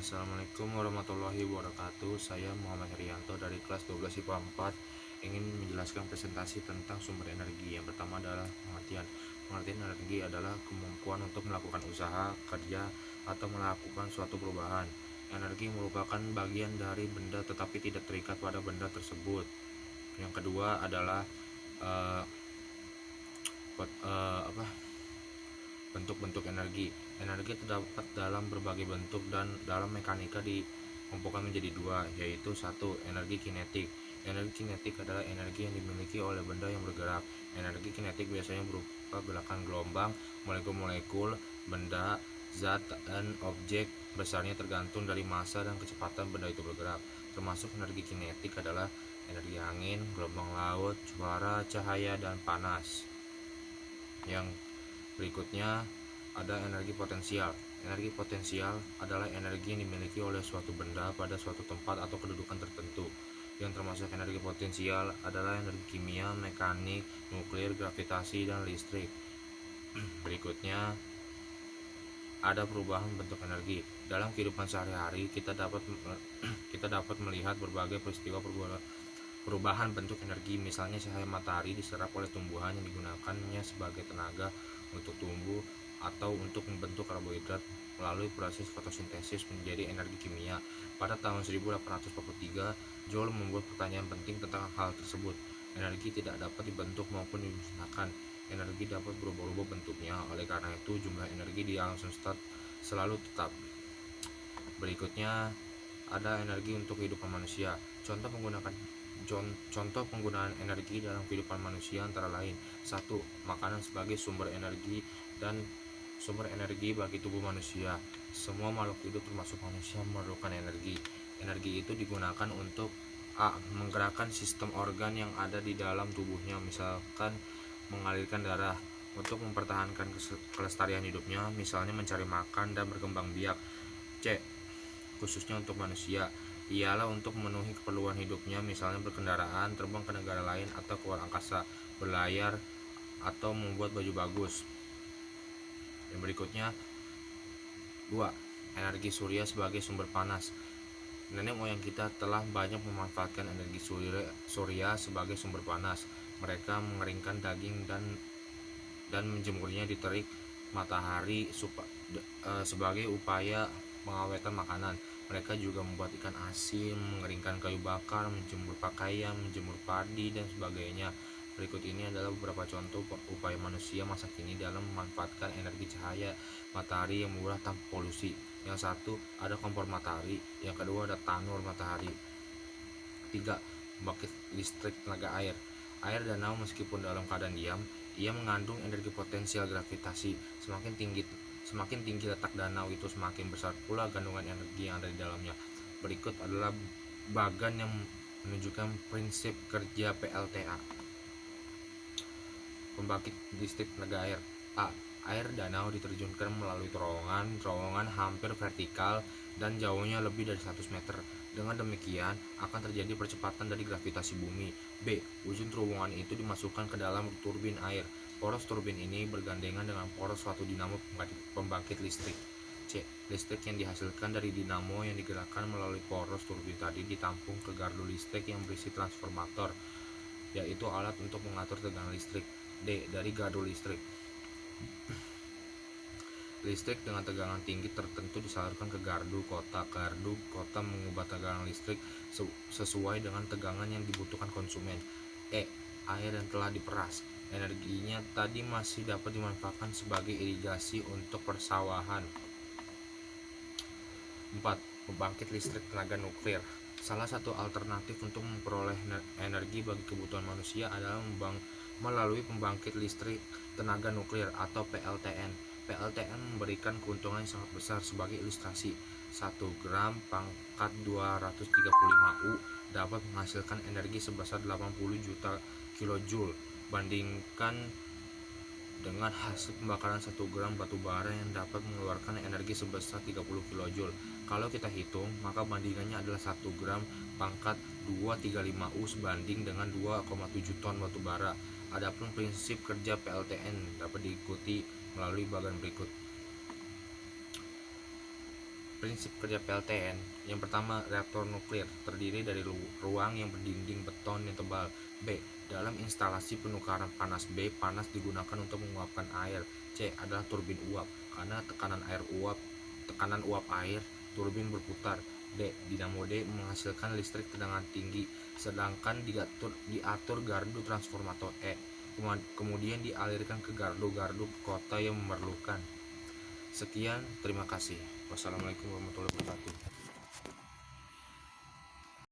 Assalamualaikum warahmatullahi wabarakatuh. Saya Muhammad Herianto dari kelas 12 IPA 4 ingin menjelaskan presentasi tentang sumber energi. Yang pertama adalah pengertian. Pengertian energi adalah kemampuan untuk melakukan usaha, kerja, atau melakukan suatu perubahan. Energi merupakan bagian dari benda tetapi tidak terikat pada benda tersebut. Yang kedua adalah eh, bentuk-bentuk energi. Energi terdapat dalam berbagai bentuk dan dalam mekanika dikelompokkan menjadi dua, yaitu satu, energi kinetik. Energi kinetik adalah energi yang dimiliki oleh benda yang bergerak. Energi kinetik biasanya berupa gerakan gelombang, molekul-molekul, benda, zat, dan objek. Besarnya tergantung dari massa dan kecepatan benda itu bergerak. Termasuk energi kinetik adalah energi angin, gelombang laut, suara, cahaya, dan panas. Yang berikutnya ada energi potensial. Energi potensial adalah energi yang dimiliki oleh suatu benda pada suatu tempat atau kedudukan tertentu. Yang termasuk energi potensial adalah energi kimia, mekanik, nuklir, gravitasi, dan listrik. Berikutnya ada perubahan bentuk energi. Dalam kehidupan sehari-hari kita dapat melihat berbagai peristiwa perubahan bentuk energi. Misalnya cahaya matahari diserap oleh tumbuhan yang digunakannya sebagai tenaga untuk tumbuh atau untuk membentuk karbohidrat melalui proses fotosintesis menjadi energi kimia. Pada tahun 1843, Joule membuat pertanyaan penting tentang hal tersebut. Energi tidak dapat dibentuk maupun dimusnahkan. Energi dapat berubah-ubah bentuknya, oleh karena itu jumlah energi di alam semesta selalu tetap. Berikutnya ada energi untuk kehidupan manusia. Contoh penggunaan energi dalam kehidupan manusia antara lain: 1. Makanan sebagai sumber energi dan sumber energi bagi tubuh manusia. Semua makhluk hidup termasuk manusia memerlukan energi. Energi itu digunakan untuk A. Menggerakkan sistem organ yang ada di dalam tubuhnya, misalkan mengalirkan darah. Untuk mempertahankan kelestarian hidupnya, misalnya mencari makan dan berkembang biak. C. Khususnya untuk manusia, ialah untuk memenuhi keperluan hidupnya, misalnya berkendaraan, terbang ke negara lain atau keluar angkasa, berlayar, atau membuat baju bagus. Yang berikutnya 2. Energi surya sebagai sumber panas. Nenek moyang kita telah banyak memanfaatkan energi surya sebagai sumber panas. Mereka mengeringkan daging dan menjemurnya di terik matahari sebagai upaya pengawetan makanan. Mereka juga membuat ikan asin, mengeringkan kayu bakar, menjemur pakaian, menjemur padi, dan sebagainya. Berikut ini adalah beberapa contoh upaya manusia masa kini dalam memanfaatkan energi cahaya matahari yang murah tanpa polusi. Yang satu, ada kompor matahari. Yang kedua, ada tanur matahari. 3. Pembangkit listrik tenaga air. Air danau meskipun dalam keadaan diam, ia mengandung energi potensial gravitasi. Semakin tinggi letak danau itu, semakin besar pula kandungan energi yang ada di dalamnya. Berikut adalah bagan yang menunjukkan prinsip kerja PLTA. Pembangkit listrik tenaga air. A. Air danau diterjunkan melalui terowongan hampir vertikal dan jauhnya lebih dari 100 meter. Dengan demikian, akan terjadi percepatan dari gravitasi bumi. B. Ujung terowongan itu dimasukkan ke dalam turbin air. Poros turbin ini bergandengan dengan poros suatu dinamo pembangkit listrik. C. Listrik yang dihasilkan dari dinamo yang digerakkan melalui poros turbin tadi ditampung ke gardu listrik yang berisi transformator, yaitu alat untuk mengatur tegangan listrik. D. Dari gardu listrik. Listrik dengan tegangan tinggi tertentu disalurkan ke gardu kota. Gardu kota mengubah tegangan listrik sesuai dengan tegangan yang dibutuhkan konsumen. E. Air yang telah diperas. Energinya tadi masih dapat dimanfaatkan sebagai irigasi untuk persawahan. 4. Pembangkit listrik tenaga nuklir. Salah satu alternatif untuk memperoleh energi bagi kebutuhan manusia adalah melalui pembangkit listrik tenaga nuklir atau PLTN. PLTN memberikan keuntungan yang sangat besar. Sebagai ilustrasi, 1 gram pangkat 235 U dapat menghasilkan energi sebesar 80 juta kilojoule. Bandingkan dengan hasil pembakaran 1 gram batu bara yang dapat mengeluarkan energi sebesar 30 kilojoule. Kalau kita hitung, maka bandingannya adalah 1 gram pangkat 235 U sebanding dengan 2,7 ton batu bara. Adapun prinsip kerja PLTN dapat diikuti melalui bagian berikut. Prinsip kerja PLTN. Yang pertama, reaktor nuklir terdiri dari ruang yang berdinding beton yang tebal. B. Dalam instalasi penukaran panas. B. Panas digunakan untuk menguapkan air. C. Adalah turbin uap, karena tekanan uap air turbin berputar. D. Dinamo D menghasilkan listrik tegangan tinggi, sedangkan diatur gardu transformator. E. Kemudian dialirkan ke gardu-gardu kota yang memerlukan. Sekian, terima kasih. Wassalamualaikum warahmatullahi wabarakatuh.